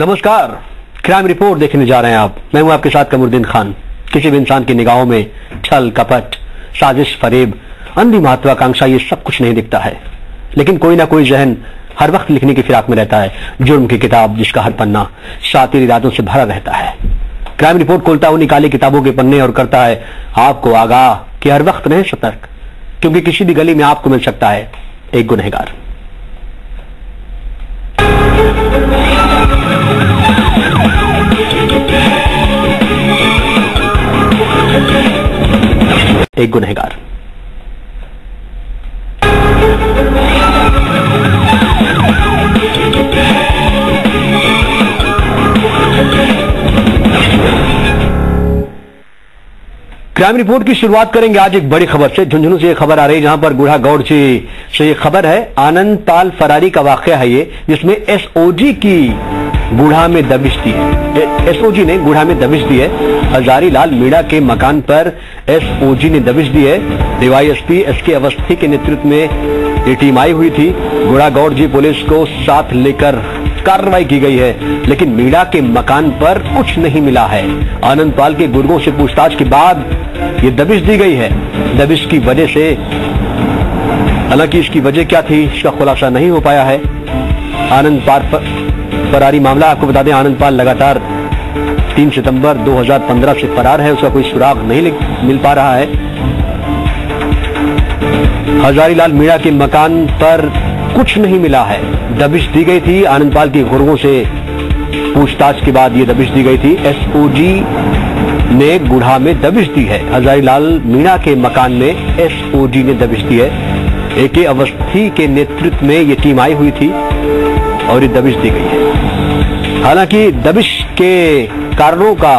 नमस्कार, crime report देखने जा रहे हैं आप। मैं हूं आपके साथ कमरुद्दीन खान। किसी भी इंसान की निगाहों में छल कपट, साजिश, फरेब, अंधी महत्वाकांक्षा ये सब कुछ नहीं दिखता है, लेकिन कोई ना कोई जहन हर वक्त लिखने की फिराक में रहता है। जुर्म की किताब जिसका हर पन्ना शातिर इरादों से भरा रहता है। क्राइम रिपोर्ट खोलता उन्हीं काली किताबों के पन्ने और करता है आपको आगाह कि हर वक्त रहें सतर्क, क्योंकि किसी भी गली में आपको मिल सकता है एक गुनहगार। एक गुनहगार। क्राइम रिपोर्ट की शुरुआत करेंगे आज एक बड़ी खबर से। झुंझुनू से एक खबर आ रही है, जहां पर बूढ़ागौड़ से ये खबर है। आनंद पाल फरारी का वाकया है ये, जिसमें एसओजी की बूढ़ा में दबिश दी है। एसओजी ने बूढ़ा में दबिश दी है। हजारी लाल मीणा के मकान पर एसओजी ने दबिश दी है। डीवाईएसपी एसके अवस्थी के नेतृत्व में ये टीम आई हुई थी। बूढ़ागौड़ जी पुलिस को साथ लेकर कार्रवाई की गई है, लेकिन मीणा के मकान पर कुछ नहीं मिला है। आनंद पाल के गुर्गों से पूछताछ के बाद ये दबिश दी गई है। दबिश की वजह से, हालांकि इसकी वजह क्या थी इसका खुलासा नहीं हो पाया है। आनंद पाल फरारी मामला आपको बता दें, आनंद पाल लगातार 3 सितंबर 2015 से फरार है। उसका कोई सुराग नहीं मिल पा रहा है। हजारी लाल मीणा के मकान पर कुछ नहीं मिला है। दबिश दी गई थी। आनंद पाल के गुर्गों से पूछताछ के बाद ये दबिश दी गई थी। एसओजी ने गुढ़ा में दबिश दी है। हजारी लाल मीणा के मकान में एसओजी ने दबिश दी है। एके अवस्थी के नेतृत्व में ये टीम आई हुई थी और ये दबिश दी गई है। हालांकि दबिश के कारणों का,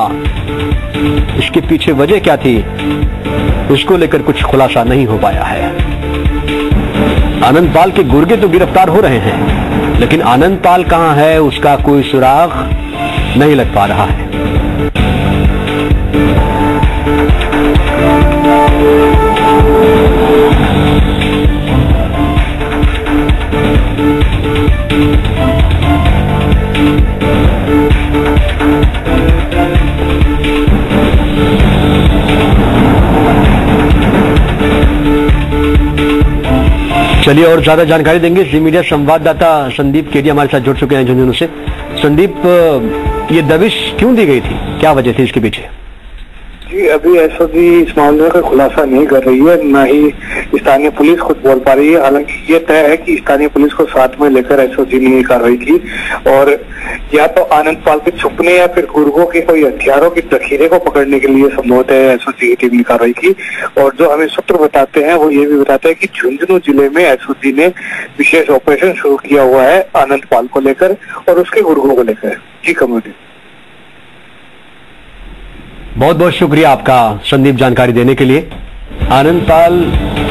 इसके पीछे वजह क्या थी, उसको लेकर कुछ खुलासा नहीं हो पाया है। आनंद पाल के गुर्गे तो गिरफ्तार हो रहे हैं, लेकिन आनंद पाल कहां है उसका कोई सुराग नहीं लग पा रहा है। चलिए और ज्यादा जानकारी देंगे जी मीडिया संवाददाता संदीप केडिया हमारे साथ जुड़ चुके हैं झुंझुनू से। संदीप, ये दबिश क्यों दी गई थी, क्या वजह थी इसके पीछे? जी, अभी एसओजी इस मामले का खुलासा नहीं कर रही है, न ही स्थानीय पुलिस खुद बोल पा रही है। हालांकि ये तय है कि स्थानीय पुलिस को साथ में लेकर एसओजी ने कार्रवाई की, और या तो आनंद पाल के छुपने या फिर गुर्गों के कोई हथियारों की जखीरे को पकड़ने के लिए संभवतः एसओजी की टीम ने कार्रवाई की। और जो हमें सूत्र बताते हैं वो ये भी बताते हैं कि झुंझुनू जिले में एसओजी ने विशेष ऑपरेशन शुरू किया हुआ है आनंद पाल को लेकर और उसके गुर्गों को लेकर। जी कमरुद्दीन, बहुत बहुत शुक्रिया आपका संदीप जानकारी देने के लिए। आनंद पाल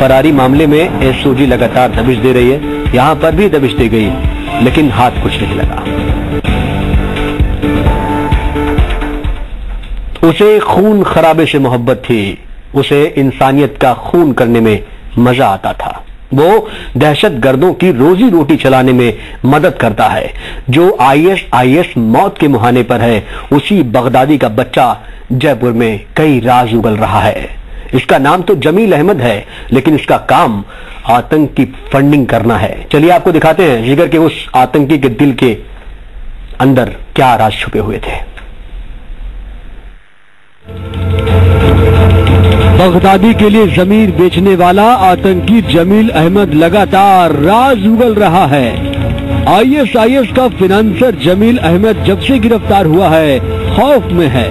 फरारी मामले में एसओजी लगातार दबिश दे रही है। यहां पर भी दबिश दी गई, लेकिन हाथ कुछ नहीं लगा। उसे खून खराबे से मोहब्बत थी। उसे इंसानियत का खून करने में मजा आता था। वो दहशत गर्दों की रोजी रोटी चलाने में मदद करता है। जो आईएस मौत के मुहाने पर है, उसी बगदादी का बच्चा जयपुर में कई राज उगल रहा है। इसका नाम तो जमील अहमद है, लेकिन इसका काम आतंक की फंडिंग करना है। चलिए आपको दिखाते हैं जिगर के उस आतंकी के दिल के अंदर क्या राज छुपे हुए थे। बगदादी के लिए जमीन बेचने वाला आतंकी जमील अहमद लगातार राज उगल रहा है। आईएसआईएस का फिनांसर जमील अहमद जब से गिरफ्तार हुआ है, खौफ में है।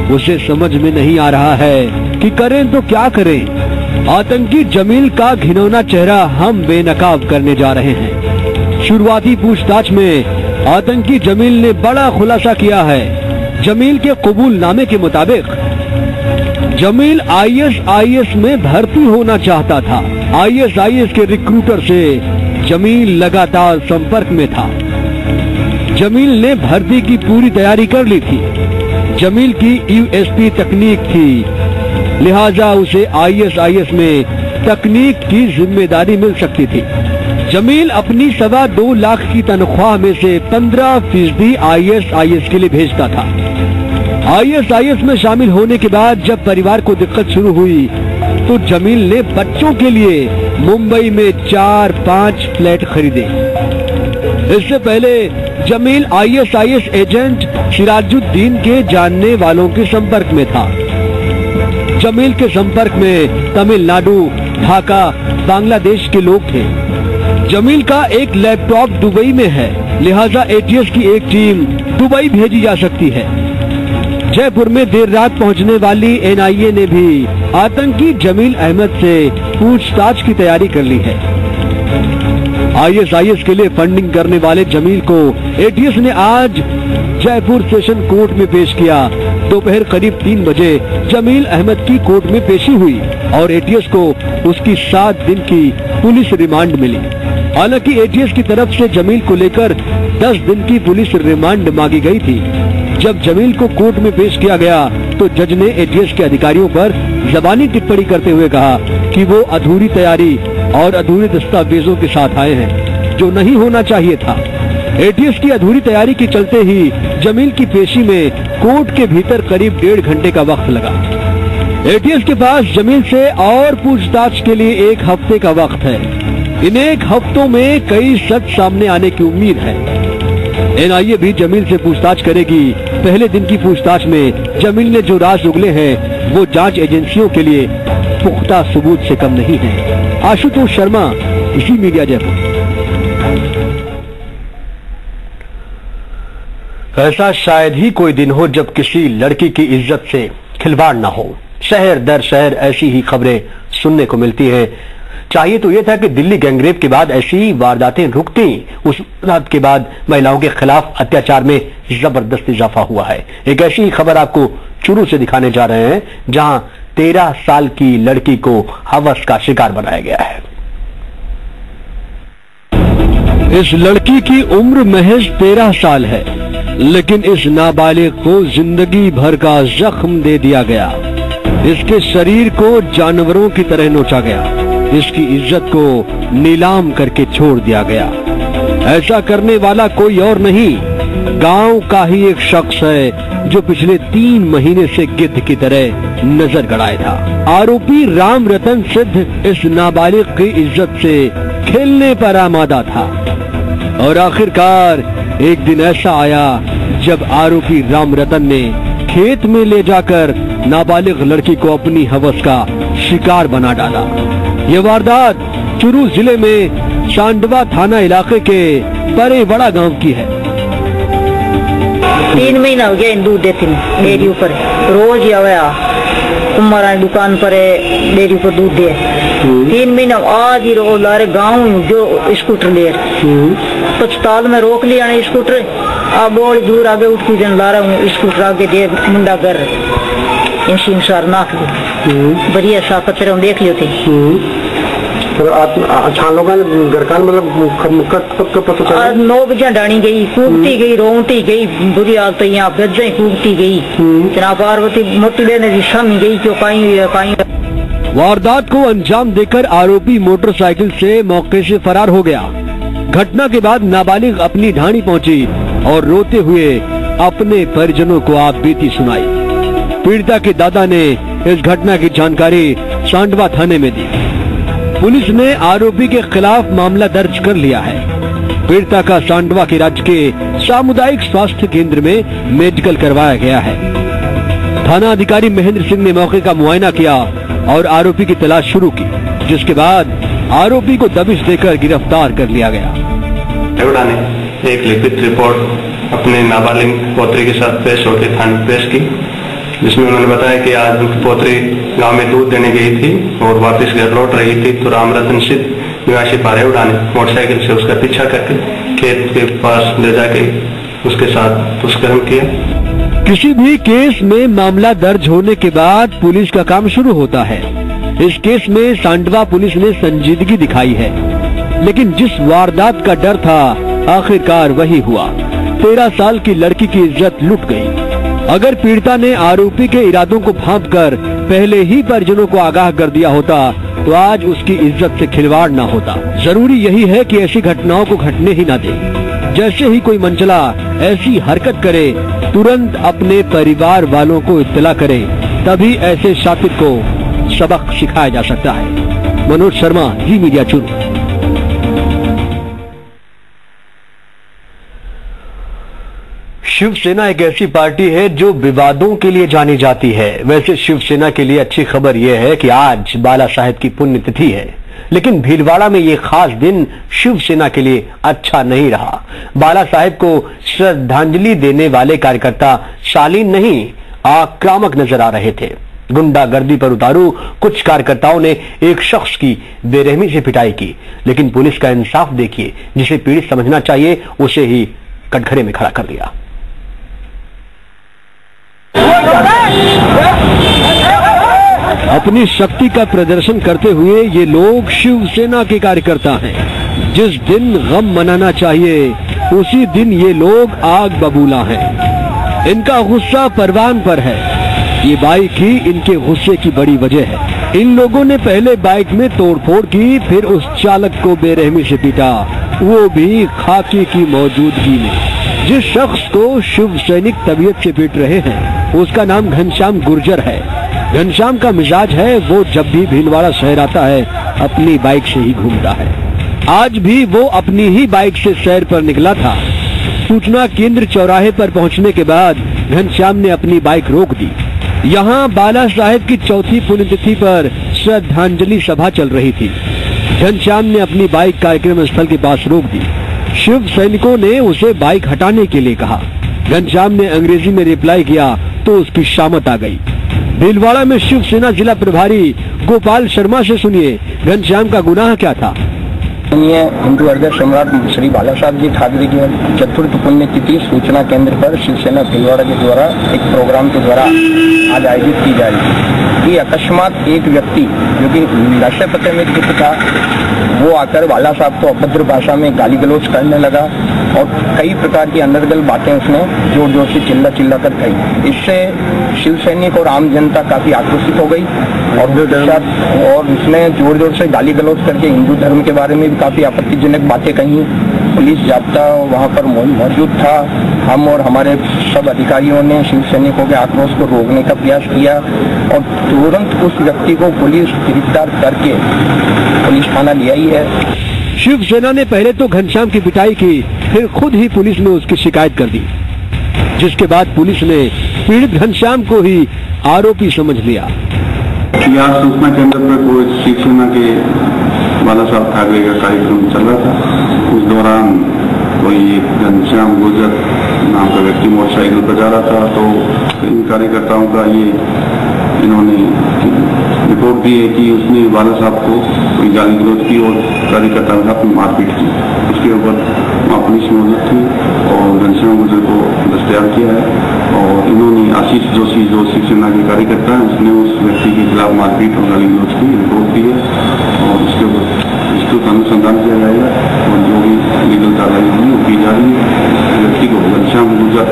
उसे समझ में नहीं आ रहा है कि करें तो क्या करें। आतंकी जमील का घिनौना चेहरा हम बेनकाब करने जा रहे हैं। शुरुआती पूछताछ में आतंकी जमील ने बड़ा खुलासा किया है। जमील के कबूलनामे के मुताबिक जमील आईएसआईएस में भर्ती होना चाहता था। आईएसआईएस के रिक्रूटर से जमील लगातार संपर्क में था। जमील ने भर्ती की पूरी तैयारी कर ली थी। जमील की यूएसपी तकनीक थी, लिहाजा उसे आईएसआईएस में तकनीक की जिम्मेदारी मिल सकती थी। जमील अपनी 2.25 लाख की तनख्वाह में से 15% ISIS के लिए भेजता था। ISIS में शामिल होने के बाद जब परिवार को दिक्कत शुरू हुई तो जमील ने बच्चों के लिए मुंबई में 4-5 फ्लैट खरीदे। इससे पहले जमील ISIS एजेंट सिराजुद्दीन के जानने वालों के संपर्क में था। जमील के संपर्क में तमिलनाडु, ढाका, बांग्लादेश के लोग थे। जमील का एक लैपटॉप दुबई में है, लिहाजा ATS की एक टीम दुबई भेजी जा सकती है। जयपुर में देर रात पहुंचने वाली NIA ने भी आतंकी जमील अहमद से पूछताछ की तैयारी कर ली है। ISIS के लिए फंडिंग करने वाले जमील को ATS ने आज जयपुर सेशन कोर्ट में पेश किया। दोपहर करीब 3 बजे जमील अहमद की कोर्ट में पेशी हुई और ATS को उसकी 7 दिन की पुलिस रिमांड मिली। हालांकि ATS की तरफ से जमील को लेकर 10 दिन की पुलिस रिमांड मांगी गई थी। जब जमील को कोर्ट में पेश किया गया तो जज ने ATS के अधिकारियों पर ज़बानी टिप्पणी करते हुए कहा कि वो अधूरी तैयारी और अधूरे दस्तावेजों के साथ आए हैं, जो नहीं होना चाहिए था। ATS की अधूरी तैयारी के चलते ही जमील की पेशी में कोर्ट के भीतर करीब 1.5 घंटे का वक्त लगा। ATS के पास जमील से और पूछताछ के लिए 1 हफ्ते का वक्त है। इन 1 हफ्तों में कई सच सामने आने की उम्मीद है। NIA भी जमील से पूछताछ करेगी। पहले दिन की पूछताछ में जमील ने जो राज उगले हैं वो जांच एजेंसियों के लिए पुख्ता सबूत से कम नहीं है। आशुतोष शर्मा, इसी मीडिया जयपुर। ऐसा शायद ही कोई दिन हो जब किसी लड़की की इज्जत से खिलवाड़ न हो। शहर दर शहर ऐसी ही खबरें सुनने को मिलती हैं। चाहिए तो यह था कि दिल्ली गैंगरेप के बाद ऐसी वारदातें रुकती। उस रात के बाद महिलाओं के खिलाफ अत्याचार में जबरदस्त इजाफा हुआ है। एक ऐसी ही खबर आपको चुरू से दिखाने जा रहे हैं, जहां 13 साल की लड़की को हवस का शिकार बनाया गया है। इस लड़की की उम्र महज 13 साल है, लेकिन इस नाबालिग को जिंदगी भर का जख्म दे दिया गया। इसके शरीर को जानवरों की तरह नोचा गया। इसकी इज्जत को नीलाम करके छोड़ दिया गया। ऐसा करने वाला कोई और नहीं, गांव का ही एक शख्स है जो पिछले 3 महीने से गिद्ध की तरह नजर गड़ाए था। आरोपी राम रतन सिद्ध इस नाबालिग की इज्जत से खेलने पर आमादा था और आखिरकार एक दिन ऐसा आया जब आरोपी राम रतन ने खेत में ले जाकर नाबालिग लड़की को अपनी हवस का शिकार बना डाला। ये वारदात चुरू जिले में सांडवा थाना इलाके के परेवड़ा गांव की है। 3 महीना हो गया दूध देती डेयरी ऊपर, रोज ही आया तुम्हारा दुकान पर डेयरी पर दूध दे। 3 महीना आज ही रोज ला रहे गाँव जो स्कूटर ले अस्पताल में रोक लिया ने स्कूटर। अब बड़ी दूर आगे उठ के जन ला रहा हूँ स्कूटर आगे दे मुंडा कर इंसार नाक बढ़िया साकत देख लियो थे। अच्छा लोग मतलब 9 बजे डाणी गई, कूदती गई, रोती गई, बुरी हालत यहाँ गज्जा कूदती गई। जना पार्वती मोटी लेने की शामी गई क्यों काई। वारदात को अंजाम देकर आरोपी मोटरसाइकिल से मौके से फरार हो गया। घटना के बाद नाबालिग अपनी ढाणी पहुंची और रोते हुए अपने परिजनों को आप बीती सुनाई। पीड़िता के दादा ने इस घटना की जानकारी सांडवा थाने में दी। पुलिस ने आरोपी के खिलाफ मामला दर्ज कर लिया है। पीड़िता का सांडवा के राजकीय सामुदायिक स्वास्थ्य केंद्र में मेडिकल करवाया गया है। थाना अधिकारी महेंद्र सिंह ने मौके का मुआयना किया और आरोपी की तलाश शुरू की, जिसके बाद आरोपी को दबिश देकर गिरफ्तार कर लिया गया। ने एक लिखित रिपोर्ट अपने नाबालिग पोत्री के साथ पेश होकर थाने पेश की, जिसमें उन्होंने बताया कि आज उनकी पोत्री गांव में दूध देने गई थी और वापस घर लौट रही थी तो राम रतन सिद्ध निवासी परेवड़ा ने मोटरसाइकिल से उसका पीछा करके खेत के पास ले जाके उसके साथ दुष्कर्म किया। किसी भी केस में मामला दर्ज होने के बाद पुलिस का काम शुरू होता है। इस केस में सांडवा पुलिस ने संजीदगी दिखाई है, लेकिन जिस वारदात का डर था आखिरकार वही हुआ। 13 साल की लड़की की इज्जत लुट गई। अगर पीड़िता ने आरोपी के इरादों को भांपकर पहले ही परिजनों को आगाह कर दिया होता तो आज उसकी इज्जत से खिलवाड़ ना होता। जरूरी यही है कि ऐसी घटनाओं को घटने ही ना दे। जैसे ही कोई मनचला ऐसी हरकत करे तुरंत अपने परिवार वालों को इत्तला करे, तभी ऐसे शातिर को सबक सिखाया जा सकता है। मनोज शर्मा, जी मीडिया चुरू। शिवसेना एक ऐसी पार्टी है जो विवादों के लिए जानी जाती है। वैसे शिवसेना के लिए अच्छी खबर यह है कि आज बाला साहेब की पुण्यतिथि है, लेकिन भीलवाड़ा में ये खास दिन शिवसेना के लिए अच्छा नहीं रहा। बाला साहेब को श्रद्धांजलि देने वाले कार्यकर्ता शालीन नहीं, आक्रामक नजर आ रहे थे। गुंडागर्दी पर उतारू कुछ कार्यकर्ताओं ने एक शख्स की बेरहमी से पिटाई की, लेकिन पुलिस का इंसाफ देखिए, जिसे पीड़ित समझना चाहिए उसे ही कटघरे में खड़ा कर दिया। अपनी शक्ति का प्रदर्शन करते हुए ये लोग शिवसेना के कार्यकर्ता हैं। जिस दिन गम मनाना चाहिए उसी दिन ये लोग आग बबूला हैं। इनका गुस्सा परवान पर है। ये बाइक ही इनके गुस्से की बड़ी वजह है। इन लोगों ने पहले बाइक में तोड़फोड़ की, फिर उस चालक को बेरहमी से पीटा, वो भी खाकी की मौजूदगी में। जिस शख्स को शिव सैनिक तबीयत से पीट रहे हैं उसका नाम घनश्याम गुर्जर है। घनश्याम का मिजाज है, वो जब भी भीलवाड़ा शहर आता है अपनी बाइक से ही घूमता है। आज भी वो अपनी ही बाइक से सैर पर निकला था। सूचना केंद्र चौराहे पर पहुंचने के बाद घनश्याम ने अपनी बाइक रोक दी। यहाँ बाला साहेब की चौथी पुण्यतिथि पर श्रद्धांजलि सभा चल रही थी। घनश्याम ने अपनी बाइक कार्यक्रम स्थल के पास रोक दी। शिव सैनिकों ने उसे बाइक हटाने के लिए कहा। घनश्याम ने अंग्रेजी में रिप्लाई किया तो उसकी शामत आ गई। भीलवाड़ा में शिवसेना जिला प्रभारी गोपाल शर्मा से सुनिए घनश्याम का गुनाह क्या था। हिंदू हृदय सम्राट श्री बाला साहब जी ठाकरे की चतुर्थ पुण्यतिथि सूचना केंद्र पर शिवसेना भीलवाड़ा के द्वारा एक प्रोग्राम के द्वारा आज आयोजित की जा रही है कि अकस्मात एक व्यक्ति जो कि नशे पते में स्थित था वो आकर बाला साहब को अभद्र भाषा में गाली गलौज करने लगा और कई प्रकार की अनर्गल बातें उसने जोर जोर से चिल्ला कर कही। इससे शिव सैनिक और आम जनता काफी आक्रोशित हो गई और उसने जोर जोर से गाली गलौज करके हिंदू धर्म के बारे में भी काफी आपत्तिजनक बातें कही। पुलिस जाब्ता वहां पर मौजूद था। हम और हमारे सब अधिकारियों ने शिव सैनिकों के आक्रोश को रोकने का प्रयास किया और तुरंत उस व्यक्ति को पुलिस गिरफ्तार करके पुलिस थाना ले आई है। शिवसेना ने पहले तो घनश्याम की पिटाई की, फिर खुद ही पुलिस में उसकी शिकायत कर दी, जिसके बाद पुलिस ने पीड़ित घनश्याम को ही आरोपी समझ लिया। यहाँ सूचना केंद्र पर कोई शिवसेना के बाला साहब ठाकरे का कार्यक्रम चल रहा था। उस दौरान कोई घनश्याम गुर्जर नाम का व्यक्ति मोटरसाइकिल पर जा रहा था, तो इन कार्यकर्ताओं का इन्होंने रिपोर्ट दी है कि उसने बाला साहब को कोई गाली गलौज की और कार्यकर्ताओं के साथ मारपीट की। उसके ऊपर वहाँ पुलिस मौजूद थी और घनश्याम गुर्जर को दस्तयाब किया है और इन्होंने आशीष जोशी जो शिवसेना के कार्यकर्ता है उसने उस व्यक्ति के खिलाफ मारपीट और गाली गलौज की रिपोर्ट दी है और उसके ऊपर विस्तृत अनुसंधान किया जाएगा और जो भी लीगल कार्रवाई होगी वो की जा रही है। व्यक्ति को घनश्याम गुर्जर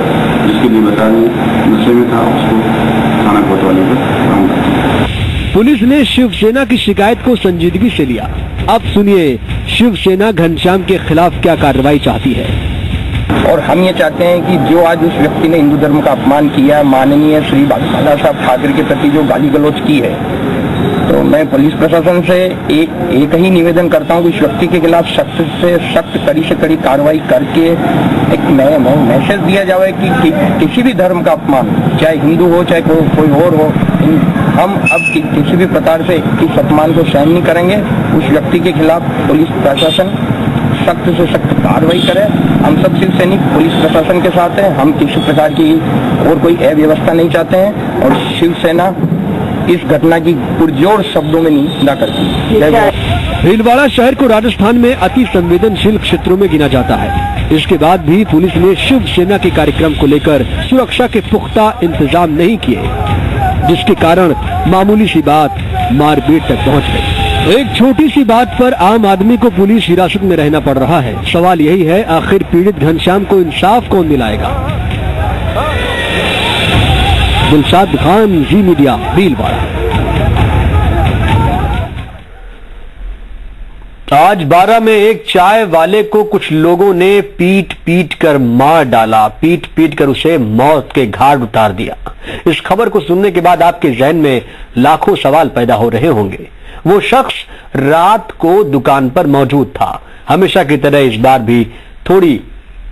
जिसके लिए बता रहे नशे में था उसको थाना कोतवाली पर। पुलिस ने शिवसेना की शिकायत को संजीदगी से लिया। अब सुनिए शिवसेना घनश्याम के खिलाफ क्या कार्रवाई चाहती है। और हम ये चाहते हैं कि जो आज उस व्यक्ति ने हिंदू धर्म का अपमान किया, माननीय श्री बाला साहब ठाकरे के प्रति जो गाली गलौज की है, तो मैं पुलिस प्रशासन से एक ही निवेदन करता हूं कि इस व्यक्ति के खिलाफ सख्त से सख्त, कड़ी से कड़ी कार्रवाई करके एक मैसेज दिया जाए कि किसी भी धर्म का अपमान, चाहे हिंदू हो चाहे कोई और हो, हम अब किसी भी प्रकार से इस अपमान को सहन नहीं करेंगे। उस व्यक्ति के खिलाफ पुलिस प्रशासन सख्त से सख्त कार्रवाई करे। हम सब शिव सैनिक पुलिस प्रशासन के साथ हैं। हम किसी प्रकार की और कोई अव्यवस्था नहीं चाहते हैं और शिवसेना इस घटना की पुरजोर शब्दों में निंदा करती है। भीलवाड़ा शहर को राजस्थान में अति संवेदनशील क्षेत्रों में गिना जाता है। इसके बाद भी पुलिस ने शिवसेना के कार्यक्रम को लेकर सुरक्षा के पुख्ता इंतजाम नहीं किए, जिसके कारण मामूली सी बात मारपीट तक पहुंच गई। एक छोटी सी बात पर आम आदमी को पुलिस हिरासत में रहना पड़ रहा है। सवाल यही है, आखिर पीड़ित घनश्याम को इंसाफ कौन दिलाएगा। दिलशाद खान, जी मीडिया, भीलवाड़ा। आज 12 में एक चाय वाले को कुछ लोगों ने पीट पीट कर मार डाला, पीट पीट कर उसे मौत के घाट उतार दिया। इस खबर को सुनने के बाद आपके जहन में लाखों सवाल पैदा हो रहे होंगे। वो शख्स रात को दुकान पर मौजूद था। हमेशा की तरह इस बार भी थोड़ी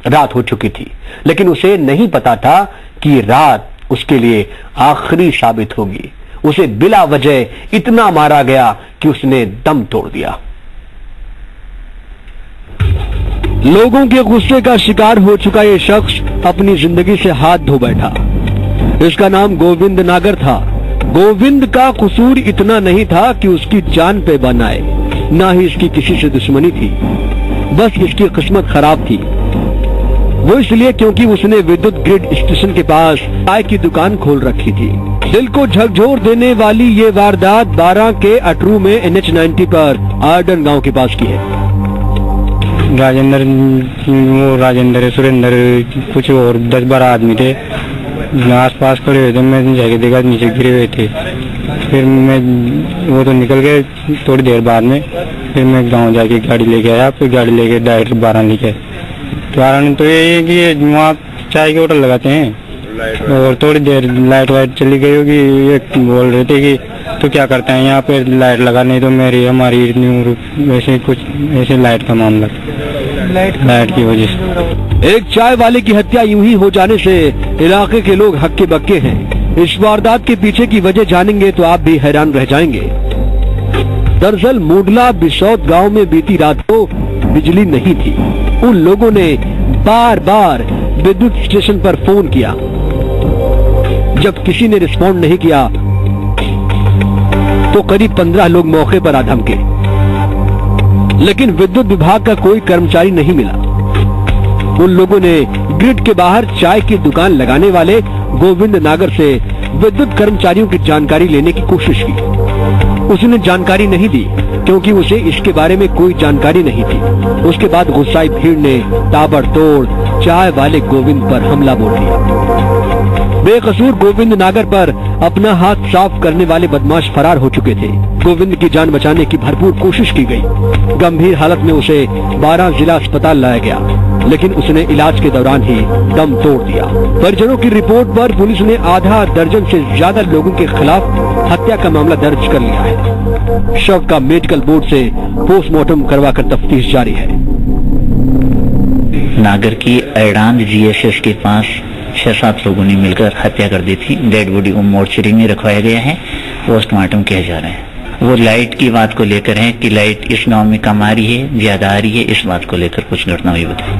रात हो चुकी थी, लेकिन उसे नहीं पता था कि रात उसके लिए आखिरी साबित होगी। उसे बिला वजह इतना मारा गया कि उसने दम तोड़ दिया। लोगों के गुस्से का शिकार हो चुका ये शख्स अपनी जिंदगी से हाथ धो बैठा। इसका नाम गोविंद नागर था। गोविंद का कसूर इतना नहीं था कि उसकी जान पे बन आए, ना ही इसकी किसी से दुश्मनी थी, बस इसकी किस्मत खराब थी। वो इसलिए क्योंकि उसने विद्युत ग्रिड स्टेशन के पास चाय की दुकान खोल रखी थी। दिल को झकझोर देने वाली ये वारदात 12 के अटरू में NH90 पर आर्डन गांव के पास की है। राजेंद्र सुरेंद्र कुछ और 10-12 आदमी थे, आसपास खड़े हुए थे। मैं जाके देखा नीचे गिरे हुए थे। फिर मैं वो तो निकल गए थोड़ी देर बाद में। फिर मैं गांव जाके गाड़ी लेके आया। फिर गाड़ी लेके डायरेक्ट 12 लेके आए। 12 तो ये कि वहाँ चाय के होटल लगाते हैं, और थोड़ी देर लाइट वाइट चली गई होगी। ये बोल रहे थे कि तो क्या करते हैं यहाँ पे लाइट लगा, नहीं तो हमारी वैसे कुछ ऐसे लाइट का मामला, लाइट की वजह से। एक चाय वाले की हत्या यूं ही हो जाने से इलाके के लोग हक्के बक्के हैं। इस वारदात के पीछे की वजह जानेंगे तो आप भी हैरान रह जाएंगे। दरअसल मुडला बिसौत गांव में बीती रात को बिजली नहीं थी। उन लोगों ने बार बार विद्युत स्टेशन पर फोन किया। जब किसी ने रिस्पॉन्ड नहीं किया तो करीब 15 लोग मौके पर आ धमके, लेकिन विद्युत विभाग का कोई कर्मचारी नहीं मिला। उन लोगों ने ग्रिड के बाहर चाय की दुकान लगाने वाले गोविंद नागर से विद्युत कर्मचारियों की जानकारी लेने की कोशिश की। उसने जानकारी नहीं दी क्योंकि उसे इसके बारे में कोई जानकारी नहीं थी। उसके बाद गुस्साई भीड़ ने ताबड़तोड़ चाय वाले गोविंद पर हमला बोल दिया। बेकसूर गोविंद नागर पर अपना हाथ साफ करने वाले बदमाश फरार हो चुके थे। गोविंद की जान बचाने की भरपूर कोशिश की गई। गंभीर हालत में उसे 12 जिला अस्पताल लाया गया, लेकिन उसने इलाज के दौरान ही दम तोड़ दिया। परिजनों की रिपोर्ट पर पुलिस ने आधा दर्जन से ज्यादा लोगों के खिलाफ हत्या का मामला दर्ज कर लिया है। शव का मेडिकल बोर्ड से पोस्टमार्टम करवाकर तफ्तीश जारी है। नागर की अडांद GSS के पास 6-7 लोगों ने मिलकर हत्या कर दी थी। डेड बॉडी को मोर्चरी में रखवाया गया है, पोस्टमार्टम किया जा रहा है। वो लाइट की बात को लेकर है कि लाइट इस गांव में कम आ रही है, ज्यादा आ रही है, इस बात को लेकर कुछ घटना हुई बताई।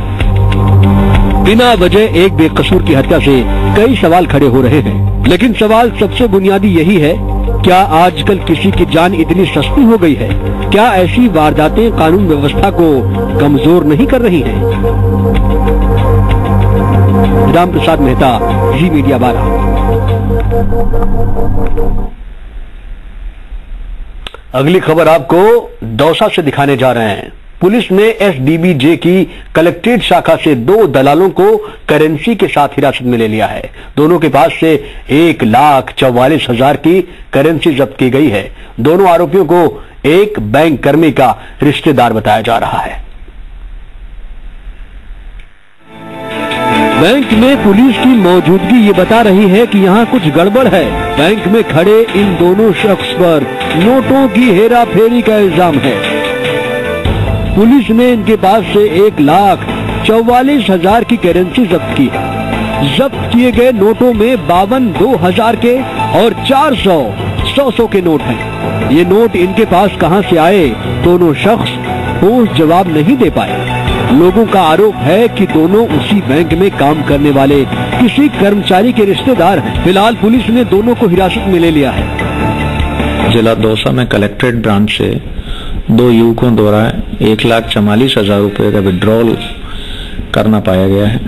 बिना वजह एक बेकसूर की हत्या से कई सवाल खड़े हो रहे हैं, लेकिन सवाल सबसे बुनियादी यही है, क्या आजकल किसी की जान इतनी सस्ती हो गई है? क्या ऐसी वारदातें कानून व्यवस्था को कमजोर नहीं कर रही हैं? राम प्रसाद मेहता, जी मीडिया 12। अगली खबर आपको दौसा से दिखाने जा रहे हैं। पुलिस ने SDBJ की कलेक्ट्रेट शाखा से 2 दलालों को करेंसी के साथ हिरासत में ले लिया है। दोनों के पास से 1,44,000 की करेंसी जब्त की गई है। दोनों आरोपियों को एक बैंक कर्मी का रिश्तेदार बताया जा रहा है। बैंक में पुलिस की मौजूदगी ये बता रही है कि यहाँ कुछ गड़बड़ है। बैंक में खड़े इन दोनों शख्स पर नोटों की हेराफेरी का इल्जाम है। पुलिस ने इनके पास से 1,44,000 की करेंसी जब्त की है। जब्त किए गए नोटों में 52 2,000 के और 400 100 के नोट हैं। ये नोट इनके पास कहां से आए, दोनों शख्स ठोस जवाब नहीं दे पाए। लोगों का आरोप है कि दोनों उसी बैंक में काम करने वाले किसी कर्मचारी के रिश्तेदार हैं। फिलहाल पुलिस ने दोनों को हिरासत में ले लिया है। जिला दौसा में कलेक्ट्रेट ब्रांच से 2 युवकों द्वारा 1,44,000 रुपए का विड्रॉल करना पाया गया है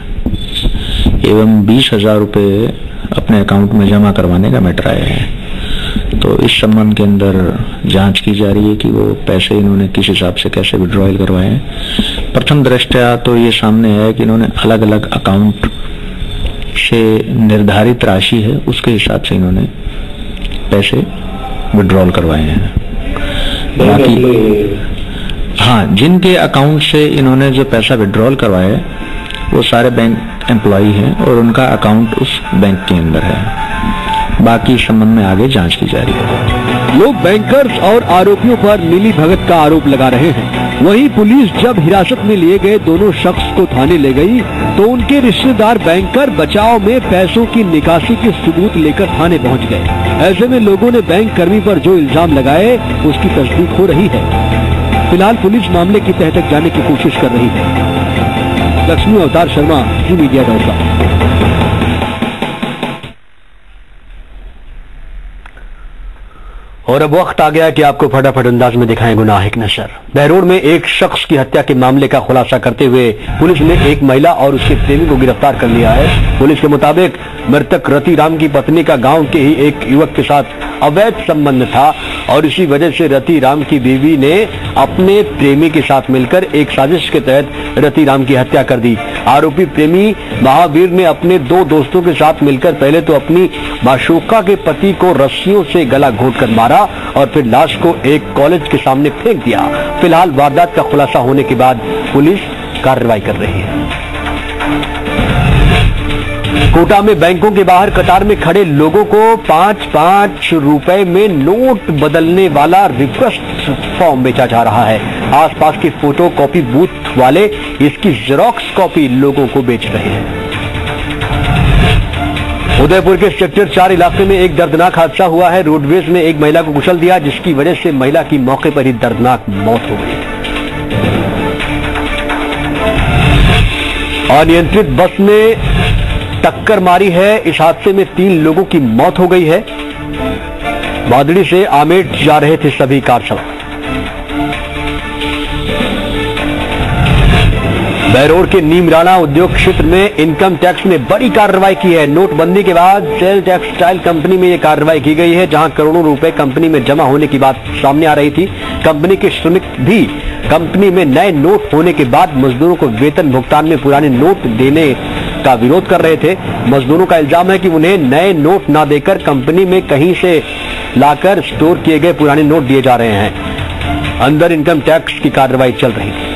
एवं 20,000 रुपए अपने अकाउंट में जमा करवाने का मैटर आया है। तो इस संबंध के अंदर जांच की जा रही है कि वो पैसे इन्होंने किस हिसाब से कैसे विड्रॉयल करवाए हैं। प्रथम दृष्टया तो ये सामने है कि इन्होंने अलग अलग अकाउंट से निर्धारित राशि है उसके हिसाब से इन्होंने पैसे विड्रॉल करवाए हैं। बाकी हाँ, जिनके अकाउंट से इन्होंने जो पैसा विड्रॉल करवाया है वो सारे बैंक एम्प्लॉई हैं और उनका अकाउंट उस बैंक के अंदर है। बाकी इस संबंध में आगे जांच की जा रही है। लोग बैंकर्स और आरोपियों पर मिली भगत का आरोप लगा रहे हैं। वहीं पुलिस जब हिरासत में लिए गए दोनों शख्स को थाने ले गई तो उनके रिश्तेदार बैंकर बचाव में पैसों की निकासी के सबूत लेकर थाने पहुंच गए। ऐसे में लोगों ने बैंक कर्मी पर जो इल्जाम लगाए उसकी तस्दीक हो रही है। फिलहाल पुलिस मामले की तह तक जाने की कोशिश कर रही है। लक्ष्मी अवतार शर्मा, जी मीडिया दौसा। और अब वक्त आ गया कि आपको फटाफट अंदाज में दिखाएं गुनाह एक नशर। बहरोड में एक शख्स की हत्या के मामले का खुलासा करते हुए पुलिस ने एक महिला और उसके प्रेमी को गिरफ्तार कर लिया है। पुलिस के मुताबिक मृतक रति राम की पत्नी का गांव के ही एक युवक के साथ अवैध संबंध था और इसी वजह से रति राम की बीवी ने अपने प्रेमी के साथ मिलकर एक साजिश के तहत रति राम की हत्या कर दी। आरोपी प्रेमी महावीर ने अपने दो दोस्तों के साथ मिलकर पहले तो अपनी माशूका के पति को रस्सियों से गला घोंटकर मारा और फिर लाश को एक कॉलेज के सामने फेंक दिया। फिलहाल वारदात का खुलासा होने के बाद पुलिस कार्रवाई कर रही है। कोटा में बैंकों के बाहर कतार में खड़े लोगों को 5-5 रुपए में नोट बदलने वाला रिक्वेस्ट फॉर्म बेचा जा रहा है। आसपास के फोटो कॉपी बूथ वाले इसकी जेरॉक्स कॉपी लोगों को बेच रहे हैं। उदयपुर के सेक्टर 4 इलाके में एक दर्दनाक हादसा हुआ है। रोडवेज ने एक महिला को कुचल दिया जिसकी वजह से महिला की मौके पर ही दर्दनाक मौत हो गई। अनियंत्रित बस ने टक्कर मारी है। इस हादसे में 3 लोगों की मौत हो गई है। बादड़ी से आमेठ जा रहे थे सभी कार सवार। बहरोड के नीमराणा उद्योग क्षेत्र में इनकम टैक्स ने बड़ी कार्रवाई की है। नोटबंदी के बाद सेल टेक्सटाइल कंपनी में यह कार्रवाई की गई है, जहां करोड़ों रुपए कंपनी में जमा होने की बात सामने आ रही थी। कंपनी के श्रमिक भी कंपनी में नए नोट होने के बाद मजदूरों को वेतन भुगतान में पुराने नोट देने का विरोध कर रहे थे। मजदूरों का इल्जाम है कि उन्हें नए नोट न देकर कंपनी में कहीं से लाकर स्टोर किए गए पुराने नोट दिए जा रहे हैं। अंदर इनकम टैक्स की कार्रवाई चल रही थी।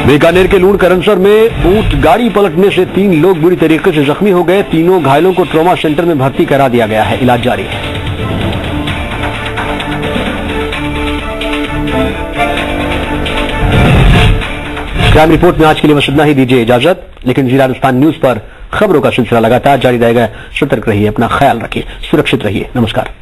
बीकानेर के लूण करनसर में ऊंट गाड़ी पलटने से 3 लोग बुरी तरीके से जख्मी हो गए। तीनों घायलों को ट्रॉमा सेंटर में भर्ती करा दिया गया है। इलाज जारी है। क्राइम रिपोर्ट में आज के लिए बस इतना ही। दीजिए इजाजत, लेकिन जी राजस्थान न्यूज पर खबरों का सिलसिला लगातार जारी रहेगा। सतर्क रहिए, अपना ख्याल रखिए, सुरक्षित रहिए। नमस्कार।